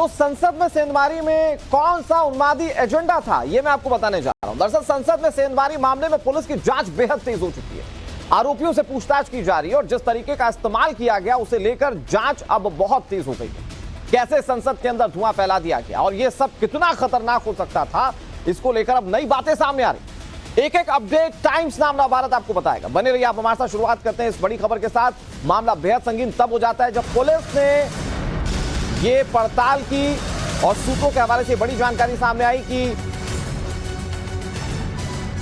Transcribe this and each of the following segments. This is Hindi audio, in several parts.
तो संसद में सेंधमारी में कौन सा उन्मादी एजेंडा था, यह मैं आपको बताने जा रहा हूं। दरअसल संसद में सेंधमारी मामले में पुलिस की जांच बेहद तेज हो चुकी है। आरोपियों से पूछताछ की जा रही है और जिस तरीके का इस्तेमाल किया गया उसे लेकर जांच अब बहुत तेज हो गई है। कैसे संसद के अंदर धुआं फैला दिया गया और यह सब कितना खतरनाक हो सकता था, इसको लेकर अब नई बातें सामने आ रही। एक एक अपडेट टाइम्स नाम नव भारत आपको बताएगा। बने रहिए आप हमारे साथ। शुरुआत करते हैं इस बड़ी खबर के साथ। मामला बेहद संगीन तब हो जाता है जब पुलिस ने ये पड़ताल की और सूत्रों के हवाले से बड़ी जानकारी सामने आई कि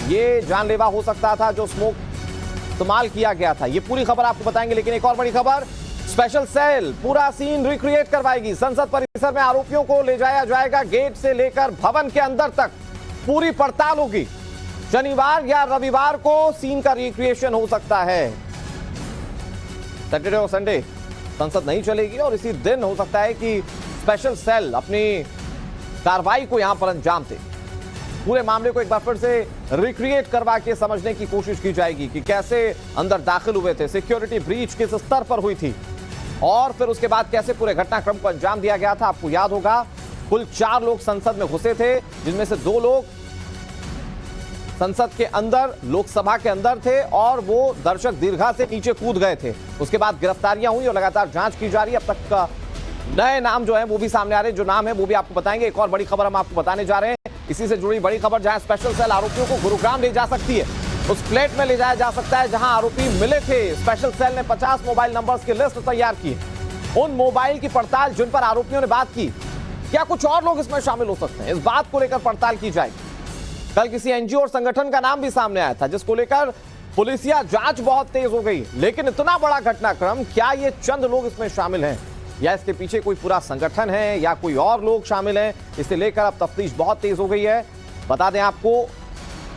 ये जानलेवा हो सकता था जो स्मोक इस्तेमाल किया गया था। ये पूरी खबर आपको बताएंगे, लेकिन एक और बड़ी खबर, स्पेशल सेल पूरा सीन रिक्रिएट करवाएगी। संसद परिसर में आरोपियों को ले जाया जाएगा, गेट से लेकर भवन के अंदर तक पूरी पड़ताल होगी। शनिवार या रविवार को सीन का रिक्रिएशन हो सकता है। सैटरडे और संडे संसद नहीं चलेगी और इसी दिन हो सकता है कि स्पेशल सेल अपनी कार्रवाई को यहां पर अंजाम दे। पूरे मामले को एक बार फिर से रिक्रिएट करवा के समझने की कोशिश की जाएगी कि कैसे अंदर दाखिल हुए थे, सिक्योरिटी ब्रीच किस स्तर पर हुई थी और फिर उसके बाद कैसे पूरे घटनाक्रम को अंजाम दिया गया था। आपको याद होगा कुल 4 लोग संसद में घुसे थे, जिनमें से 2 लोग संसद के अंदर लोकसभा के अंदर थे और वो दर्शक दीर्घा से नीचे कूद गए थे। उसके बाद गिरफ्तारियां हुई और लगातार जांच की जा रही है। अब तक का नए नाम जो है वो भी सामने आ रहे हैं, जो नाम है वो भी आपको बताएंगे। एक और बड़ी खबर हम आपको बताने जा रहे हैं, इसी से जुड़ी बड़ी खबर, जहां स्पेशल सेल आरोपियों को गुरुग्राम ले जा सकती है, उस फ्लैट में ले जाया जा सकता है जहां आरोपी मिले थे। स्पेशल सेल ने 50 मोबाइल नंबर्स की लिस्ट तैयार की। उन मोबाइल की पड़ताल जिन पर आरोपियों ने बात की, क्या कुछ और लोग इसमें शामिल हो सकते हैं, इस बात को लेकर पड़ताल की जाएगी। कल किसी एनजीओ और संगठन का नाम भी सामने आया था, जिसको लेकर पुलिसिया जांच बहुत तेज हो गई। लेकिन इतना बड़ा घटनाक्रम, क्या ये चंद लोग इसमें शामिल हैं या इसके पीछे कोई पूरा संगठन है या कोई और लोग शामिल हैं, इसे लेकर अब तफ्तीश बहुत तेज हो गई है। बता दें आपको,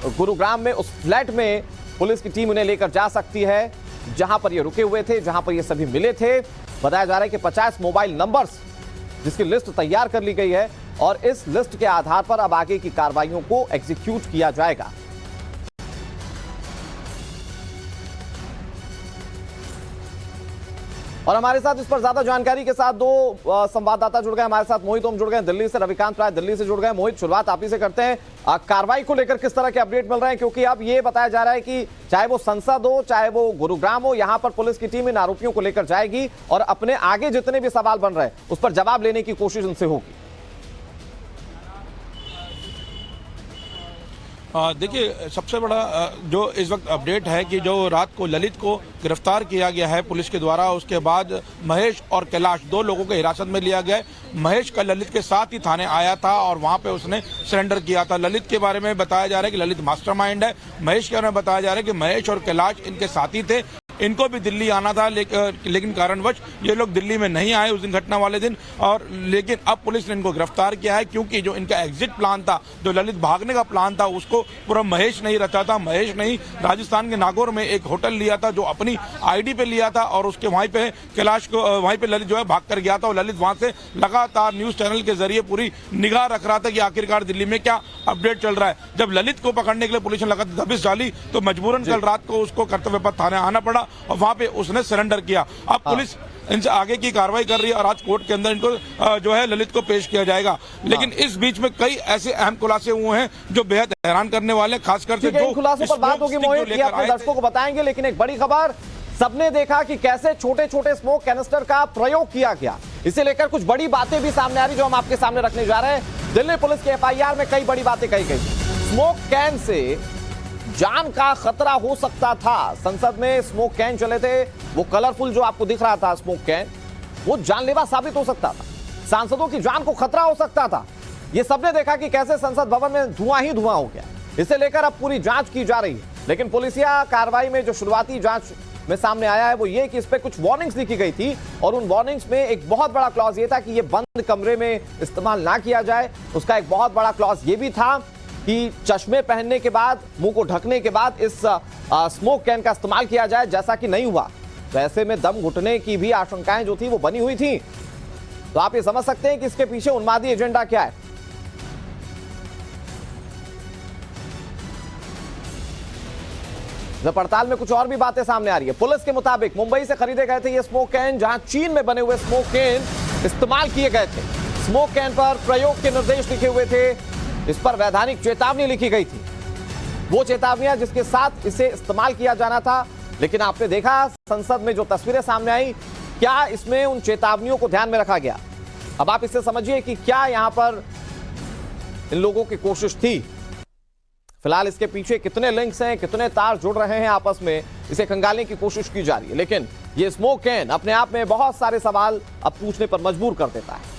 गुरुग्राम में उस फ्लैट में पुलिस की टीम उन्हें लेकर जा सकती है जहां पर ये रुके हुए थे, जहां पर ये सभी मिले थे। बताया जा रहा है कि 50 मोबाइल नंबर्स जिसकी लिस्ट तैयार कर ली गई है और इस लिस्ट के आधार पर अब आगे की कार्रवाइयों को एग्जीक्यूट किया जाएगा। और हमारे साथ इस पर ज्यादा जानकारी के साथ 2 संवाददाता जुड़ गए हमारे साथ। मोहित ओम जुड़ गए दिल्ली से, रविकांत राय दिल्ली से जुड़ गए। मोहित, शुरुआत आप ही से करते हैं। कार्रवाई को लेकर किस तरह के अपडेट मिल रहे हैं, क्योंकि अब ये बताया जा रहा है कि चाहे वो संसद हो चाहे वो गुरुग्राम हो, यहां पर पुलिस की टीम इन आरोपियों को लेकर जाएगी और अपने आगे जितने भी सवाल बन रहे हैं उस पर जवाब लेने की कोशिश उनसे होगी। देखिए, सबसे बड़ा जो इस वक्त अपडेट है कि जो रात को ललित को गिरफ्तार किया गया है पुलिस के द्वारा, उसके बाद महेश और कैलाश 2 लोगों को हिरासत में लिया गया है। महेश का ललित के साथ ही थाने आया था और वहां पे उसने सरेंडर किया था। ललित के बारे में बताया जा रहा है कि ललित मास्टरमाइंड है। महेश के बारे में बताया जा रहा है कि महेश और कैलाश इनके साथी थे। इनको भी दिल्ली आना था, लेकिन कारणवश ये लोग दिल्ली में नहीं आए उस दिन, घटना वाले दिन। और लेकिन अब पुलिस ने इनको गिरफ्तार किया है, क्योंकि जो इनका एग्जिट प्लान था, जो ललित भागने का प्लान था, उसको पूरा महेश नहीं रचा था। महेश ने ही राजस्थान के नागौर में एक होटल लिया था जो अपनी आईडी पे लिया था और उसके वहीं पे कैलाश को, वहीं पे ललित जो है भाग कर गया था। और ललित वहां से लगातार न्यूज चैनल के जरिए पूरी निगाह रख रहा था कि आखिरकार दिल्ली में क्या अपडेट चल रहा है। जब ललित को पकड़ने के लिए पुलिस ने लगातार दबिश डाली तो मजबूरन कल रात को उसको कर्तव्य पथ थाने आना पड़ा और वहां पे उसने सरेंडर किया। अब पुलिस इनसे आगे की कार्रवाई कर रही है और आज कोर्ट के अंदर इनको जो है ललित को पेश किया जाएगा। लेकिन इस बीच में कई ऐसे अहम खुलासे हुए हैं जो बेहद हैरान करने वाले, खासकर से जो खुलासों पर बात होगी मोहित, ये अपने दर्शकों को बताएंगे। लेकिन एक बड़ी खबर, सबने देखा कि कैसे छोटे छोटे स्मोक कैनिस्टर का प्रयोग किया गया। इसे लेकर कुछ बड़ी बातें भी सामने आ रही जो हम आपके सामने रखने जा रहे हैं। दिल्ली पुलिस के एफआईआर में कई बड़ी बातें कही गई। स्मोक कैन से जान का खतरा हो सकता था। संसद में स्मोक कैन चले थे, वो कलरफुल जो आपको दिख रहा था स्मोक कैन, वो जानलेवा साबित हो सकता था, सांसदों की जान को खतरा हो सकता था। ये सबने देखा कि कैसे संसद भवन में धुआं ही धुआं हो गया। इसे लेकर अब पूरी जांच की जा रही है। लेकिन पुलिसिया कार्रवाई में जो शुरुआती जांच में सामने आया है वो ये कि इस पे कुछ वार्निंग्स लिखी गई थी और उन वार्निंग्स में एक बहुत बड़ा क्लॉज ये था कि ये बंद कमरे में इस्तेमाल ना किया जाए। उसका एक बहुत बड़ा क्लॉज ये भी था कि चश्मे पहनने के बाद, मुंह को ढकने के बाद इस स्मोक कैन का इस्तेमाल किया जाए, जैसा कि नहीं हुआ। तो ऐसे में दम घुटने की भी आशंकाएं जो थी वो बनी हुई थी। तो आप ये समझ सकते हैं कि इसके पीछे उन्मादी एजेंडा क्या है। पड़ताल में कुछ और भी बातें सामने आ रही है। पुलिस के मुताबिक मुंबई से खरीदे गए थे ये स्मोक कैन, जहां चीन में बने हुए स्मोक कैन इस्तेमाल किए गए थे। स्मोक कैन पर प्रयोग के निर्देश लिखे हुए थे, इस पर वैधानिक चेतावनी लिखी गई थी। वो चेतावनियां जिसके साथ इसे इस्तेमाल किया जाना था, लेकिन आपने देखा संसद में जो तस्वीरें सामने आई, क्या इसमें उन चेतावनियों को ध्यान में रखा गया? अब आप इससे समझिए कि क्या यहां पर इन लोगों की कोशिश थी। फिलहाल इसके पीछे कितने लिंक्स हैं, कितने तार जुड़ रहे हैं आपस में, इसे खंगालने की कोशिश की जा रही है। लेकिन ये स्मोक कैन अपने आप में बहुत सारे सवाल अब पूछने पर मजबूर कर देता है।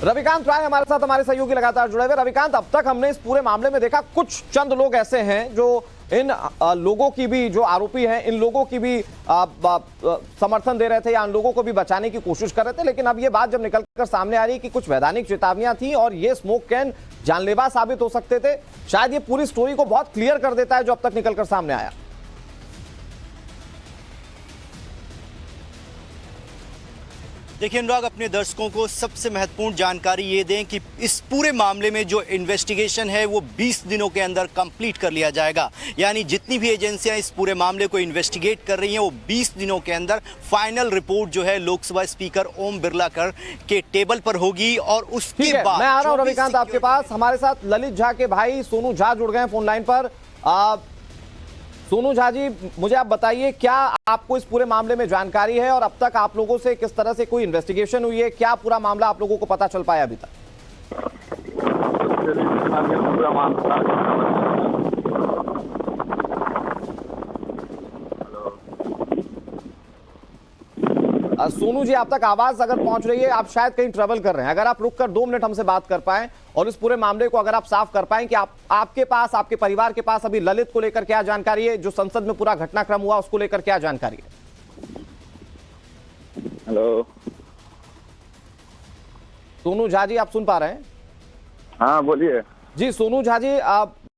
रविकांत राय हमारे साथ, हमारे सहयोगी लगातार जुड़े हुए। रविकांत, अब तक हमने इस पूरे मामले में देखा कुछ चंद लोग ऐसे हैं जो इन लोगों की भी, जो आरोपी हैं, इन लोगों की भी समर्थन दे रहे थे या इन लोगों को भी बचाने की कोशिश कर रहे थे। लेकिन अब ये बात जब निकलकर सामने आ रही है कि कुछ वैधानिक चेतावनियां थी और ये स्मोक कैन जानलेवा साबित हो सकते थे, शायद ये पूरी स्टोरी को बहुत क्लियर कर देता है जो अब तक निकलकर सामने आया। देखिए अनुराग, अपने दर्शकों को सबसे महत्वपूर्ण जानकारी ये दें कि इस पूरे मामले में जो इन्वेस्टिगेशन है वो 20 दिनों के अंदर कंप्लीट कर लिया जाएगा। यानी जितनी भी एजेंसियां इस पूरे मामले को इन्वेस्टिगेट कर रही हैं वो 20 दिनों के अंदर फाइनल रिपोर्ट जो है लोकसभा स्पीकर ओम बिरला के टेबल पर होगी। और उसके बाद मैं आ रहा हूं रविकांत आपके पास। हमारे साथ ललित झा के भाई सोनू झा जुड़ गए फोन लाइन पर। सोनू झा जी, मुझे आप बताइए, क्या आपको इस पूरे मामले में जानकारी है और अब तक आप लोगों से किस तरह से कोई इन्वेस्टिगेशन हुई है? क्या पूरा मामला आप लोगों को पता चल पाया अभी तक? सोनू जी, आप तक आवाज अगर पहुंच रही है, आप शायद कहीं ट्रेवल कर रहे हैं, अगर आप रुककर 2 मिनट हमसे बात कर पाएं और इस पूरे मामले को अगर आप साफ कर पाएं कि आपके पास, आपके परिवार के पास अभी ललित को लेकर क्या जानकारी है, जो संसद में पूरा घटनाक्रम हुआ उसको लेकर क्या जानकारी है? हेलो सोनू झा जी, आप सुन पा रहे हैं? हाँ बोलिए जी। सोनू झा जी,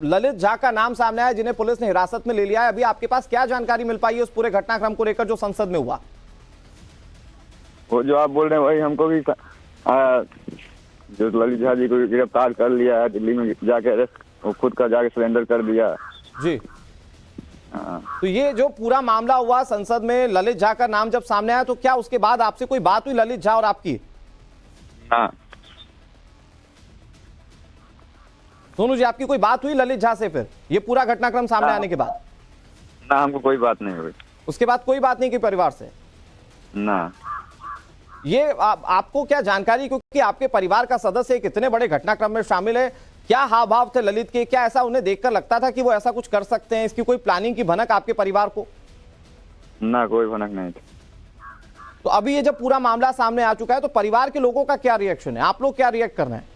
ललित झा का नाम सामने आया जिन्हें पुलिस ने हिरासत में ले लिया है। अभी आपके पास क्या जानकारी मिल पाई है उस पूरे घटनाक्रम को लेकर जो संसद में हुआ? वो जो आप बोल रहे हैं वही हमको भी जो ललित झा जी को गिरफ्तार कर लिया है दिल्ली में जाकर, वो खुद का जाके सरेंडर कर दिया जी। तो ये जो पूरा मामला हुआ संसद में, ललित झा का नाम जब सामने आया तो क्या उसके बाद आपसे कोई बात हुई ललित झा और आपकी? हाँ सोनू जी, आपकी कोई बात हुई ललित झा से फिर ये पूरा घटनाक्रम सामने आने के बाद? ना, हमको कोई बात नहीं हुई। उसके बाद कोई बात नहीं की परिवार से? ना। ये आपको क्या जानकारी, क्योंकि आपके परिवार का सदस्य एक इतने बड़े घटनाक्रम में शामिल है, क्या हाव भाव थे ललित के? क्या ऐसा उन्हें देखकर लगता था कि वो ऐसा कुछ कर सकते हैं? इसकी कोई प्लानिंग की भनक आपके परिवार को? ना, कोई भनक नहीं थी। तो अभी ये जब पूरा मामला सामने आ चुका है तो परिवार के लोगों का क्या रिएक्शन है? आप लोग क्या रिएक्ट कर रहे हैं?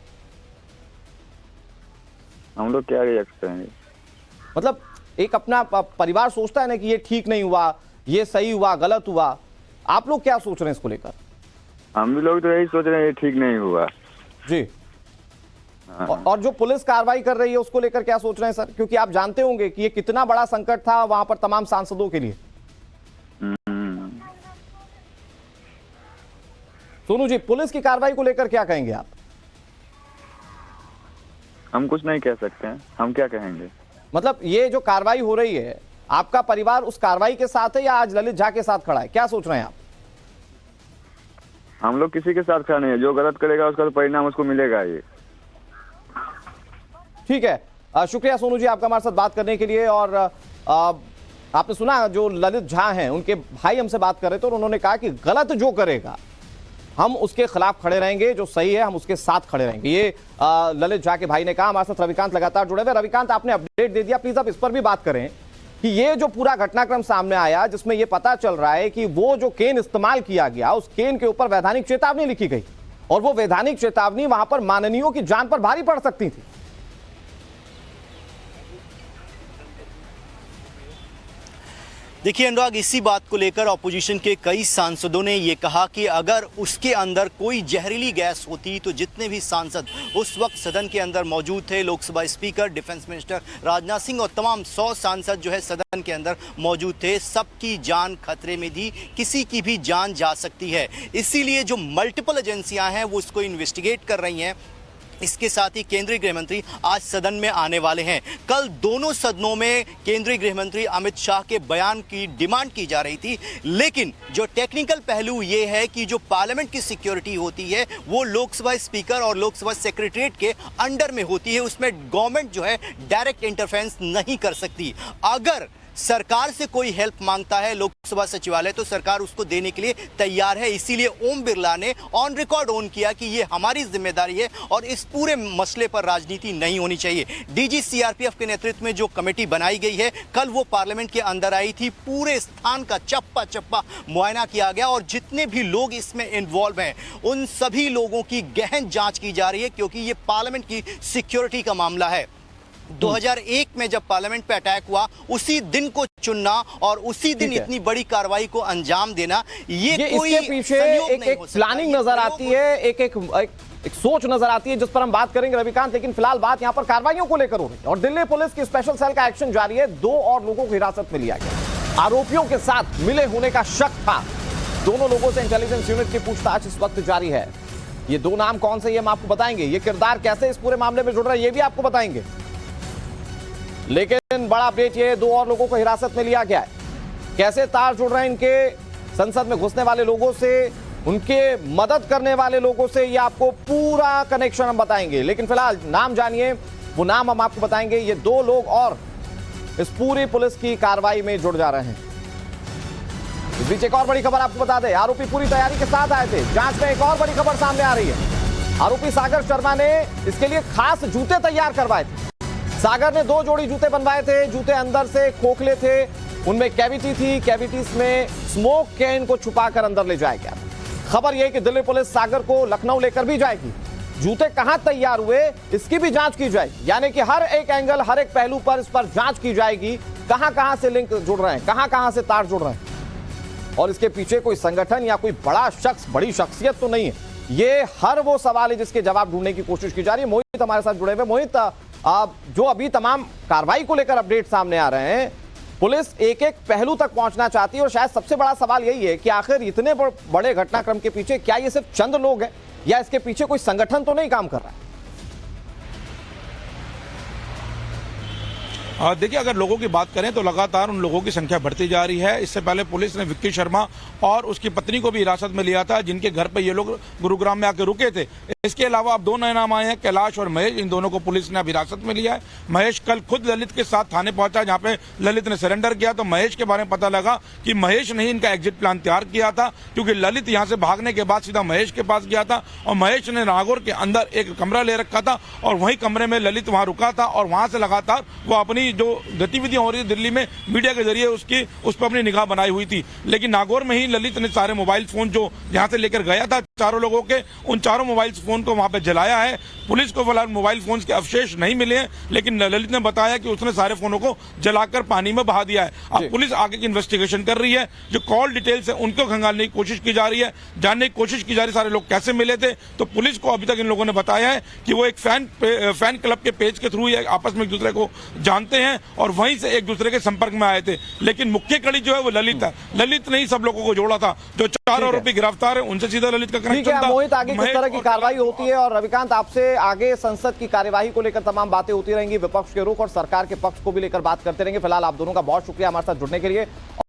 हम लोग क्या रिएक्ट करेंगे? मतलब एक अपना परिवार सोचता है ना कि ये ठीक नहीं हुआ, ये सही हुआ, गलत हुआ। आप लोग क्या सोच रहे हैं इसको लेकर? हम भी लोग तो यही सोच रहे हैं ये ठीक नहीं हुआ जी। और जो पुलिस कार्रवाई कर रही है उसको लेकर क्या सोच रहे हैं सर? क्योंकि आप जानते होंगे कि ये कितना बड़ा संकट था वहां पर तमाम सांसदों के लिए। सोनू जी, पुलिस की कार्रवाई को लेकर क्या कहेंगे आप? हम कुछ नहीं कह सकते हैं। हम क्या कहेंगे? मतलब ये जो कार्रवाई हो रही है, आपका परिवार उस कार्रवाई के साथ है या आज ललित झा के साथ खड़ा है? क्या सोच रहे हैं आप? हम लोग किसी के साथ खड़ा नहीं है। जो गलत करेगा उसका तो परिणाम उसको मिलेगा ही। ठीक है, शुक्रिया सोनू जी आपका हमारे साथ बात करने के लिए। और आपने सुना जो ललित झा हैं उनके भाई हमसे बात कर रहे थे और उन्होंने कहा कि गलत जो करेगा हम उसके खिलाफ खड़े रहेंगे, जो सही है हम उसके साथ खड़े रहेंगे। ये ललित झा के भाई ने कहा। हमारे साथ रविकांत लगातार जुड़े हुए। रविकांत, आपने अपडेट दे दिया, प्लीज आप इस पर भी बात करें कि ये जो पूरा घटनाक्रम सामने आया जिसमें ये पता चल रहा है कि वो जो केन इस्तेमाल किया गया उस केन के ऊपर वैधानिक चेतावनी लिखी गई और वो वैधानिक चेतावनी वहां पर माननीयों की जान पर भारी पड़ सकती थी। देखिए अनुराग, इसी बात को लेकर ऑपोजिशन के कई सांसदों ने ये कहा कि अगर उसके अंदर कोई जहरीली गैस होती तो जितने भी सांसद उस वक्त सदन के अंदर मौजूद थे, Lok Sabha speaker, defence minister Rajnath Singh और तमाम 100 सांसद जो है सदन के अंदर मौजूद थे, सबकी जान खतरे में थी, किसी की भी जान जा सकती है। इसीलिए जो मल्टीपल एजेंसियां हैं वो इसको इन्वेस्टिगेट कर रही हैं इसके साथ ही केंद्रीय गृह मंत्री आज सदन में आने वाले हैं। कल दोनों सदनों में केंद्रीय गृह मंत्री अमित शाह के बयान की डिमांड की जा रही थी, लेकिन जो टेक्निकल पहलू ये है कि जो पार्लियामेंट की सिक्योरिटी होती है वो लोकसभा स्पीकर और लोकसभा सेक्रेटरीट के अंडर में होती है, उसमें गवर्नमेंट जो है डायरेक्ट इंटरफेरेंस नहीं कर सकती। अगर सरकार से कोई हेल्प मांगता है लोकसभा सचिवालय तो सरकार उसको देने के लिए तैयार है। इसीलिए ओम बिरला ने ऑन रिकॉर्ड ऑन किया कि ये हमारी जिम्मेदारी है और इस पूरे मसले पर राजनीति नहीं होनी चाहिए। डीजी सीआरपीएफ के नेतृत्व में जो कमेटी बनाई गई है, कल वो पार्लियामेंट के अंदर आई थी। पूरे स्थान का चप्पा चप्पा मुआयना किया गया और जितने भी लोग इसमें इन्वॉल्व हैं उन सभी लोगों की गहन जांच की जा रही है, क्योंकि ये पार्लियामेंट की सिक्योरिटी का मामला है। 2001 में जब पार्लियामेंट पे अटैक हुआ, उसी दिन को चुनना और उसी दिन इतनी बड़ी कार्रवाई को अंजाम देना, ये कोई इसके पीछे एक प्लानिंग नजर आती है, एक सोच नजर आती है जिस पर हम बात करेंगे रविकांत। लेकिन फिलहाल बात यहां पर कार्रवाइयों को लेकर हो रही है और दिल्ली पुलिस की स्पेशल सेल का एक्शन जारी है। 2 और लोगों को हिरासत में लिया गया। आरोपियों के साथ मिले होने का शक था। दोनों लोगों से इंटेलिजेंस यूनिट की पूछताछ इस वक्त जारी है। ये 2 नाम कौन से, ये हम आपको बताएंगे। ये किरदार कैसे इस पूरे मामले में जुड़ रहा है, ये भी आपको बताएंगे। लेकिन बड़ा अपडेट ये, 2 और लोगों को हिरासत में लिया गया है। कैसे तार जुड़ रहे हैं इनके संसद में घुसने वाले लोगों से, उनके मदद करने वाले लोगों से, ये आपको पूरा कनेक्शन हम बताएंगे। लेकिन फिलहाल नाम जानिए, वो नाम हम आपको बताएंगे। ये 2 लोग और इस पूरी पुलिस की कार्रवाई में जुड़ जा रहे हैं। इस बीच एक और बड़ी खबर आपको बता दें, आरोपी पूरी तैयारी के साथ आए थे। जांच में एक और बड़ी खबर सामने आ रही है। आरोपी सागर शर्मा ने इसके लिए खास जूते तैयार करवाए थे। सागर ने 2 जोड़ी जूते बनवाए थे। जूते अंदर से खोखले थे, उनमें कैविटी थी। कैविटीज में स्मोक कैन को छुपाकर अंदर ले जाया गया। खबर यह कि दिल्ली पुलिस सागर को लखनऊ लेकर भी जाएगी। जूते कहां तैयार हुए इसकी भी जांच की जाएगी, यानी कि हर एक एंगल, हर एक पहलू पर इस पर जांच की जाएगी। कहां से लिंक जुड़ रहे हैं, कहां से तार जुड़ रहे हैं और इसके पीछे कोई संगठन या कोई बड़ा शख्स, बड़ी शख्सियत तो नहीं है। ये हर वो सवाल है जिसके जवाब ढूंढने की कोशिश की जा रही है। मोहित हमारे साथ जुड़े हुए। मोहित, जो अभी तमाम कार्रवाई को लेकर अपडेट सामने आ रहे हैं, पुलिस एक एक पहलू तक पहुंचना चाहती है और शायद सबसे बड़ा सवाल यही है कि आखिर इतने बड़े घटनाक्रम के पीछे क्या ये सिर्फ चंद लोग हैं या इसके पीछे कोई संगठन तो नहीं काम कर रहा है? देखिए, अगर लोगों की बात करें तो लगातार उन लोगों की संख्या बढ़ती जा रही है। इससे पहले पुलिस ने विक्की शर्मा और उसकी पत्नी को भी हिरासत में लिया था, जिनके घर पे ये लोग गुरुग्राम में आके रुके थे। इसके अलावा अब 2 नए नाम आए हैं, कैलाश और महेश। इन दोनों को पुलिस ने अब हिरासत में लिया है। महेश कल खुद ललित के साथ थाने पहुंचा, जहां पे ललित ने सरेंडर किया। तो महेश के बारे में पता लगा कि महेश ने ही इनका एग्जिट प्लान तैयार किया था, क्योंकि ललित यहां से भागने के बाद सीधा महेश के पास गया था और महेश ने नागौर के अंदर एक कमरा ले रखा था और वही कमरे में ललित वहां रुका था और वहां से लगातार वो अपनी जो गतिविधियां हो रही है दिल्ली में मीडिया के जरिए उस पर अपनी निगाह बनाई हुई थी। लेकिन नागौर में ही ललित ने सारे मोबाइल फोन जो यहां से लेकर गया था चारों लोगों के, उन चारों मोबाइल फोन को वहां पे जलाया है। पुलिस को फिलहाल मोबाइल फोन के अवशेष नहीं मिले हैं, लेकिन ललित ने बताया कि उसने सारे फोनों को जलाकर पानी में बहा दिया है। अब पुलिस आगे की इन्वेस्टिगेशन कर रही है। जो कॉल डिटेल्स है उनको खंगालने की कोशिश की जा रही है, जानने की कोशिश की जा रही है सारे लोग कैसे मिले थे। तो पुलिस को अभी तक इन लोगों ने बताया है कि वो एक फैन क्लब के पेज के थ्रू आपस में एक दूसरे को जानते हैं और वहीं से एक दूसरे के संपर्क में आए थे। लेकिन मुख्य कड़ी जो है वो ललित है। ललित ने ही सब लोगों को जोड़ा था। जो 4 आरोपी गिरफ्तार है उनसे सीधा ललित का कनेक्शन था। मोहित, आगे किस तरह की कार्रवाई होती है? और रविकांत, आपसे आगे संसद की कार्यवाही को लेकर तमाम बातें होती रहेंगी। विपक्ष के रुख और सरकार के पक्ष को भी लेकर बात करते रहेंगे। फिलहाल आप दोनों का बहुत शुक्रिया हमारे साथ जुड़ने के लिए।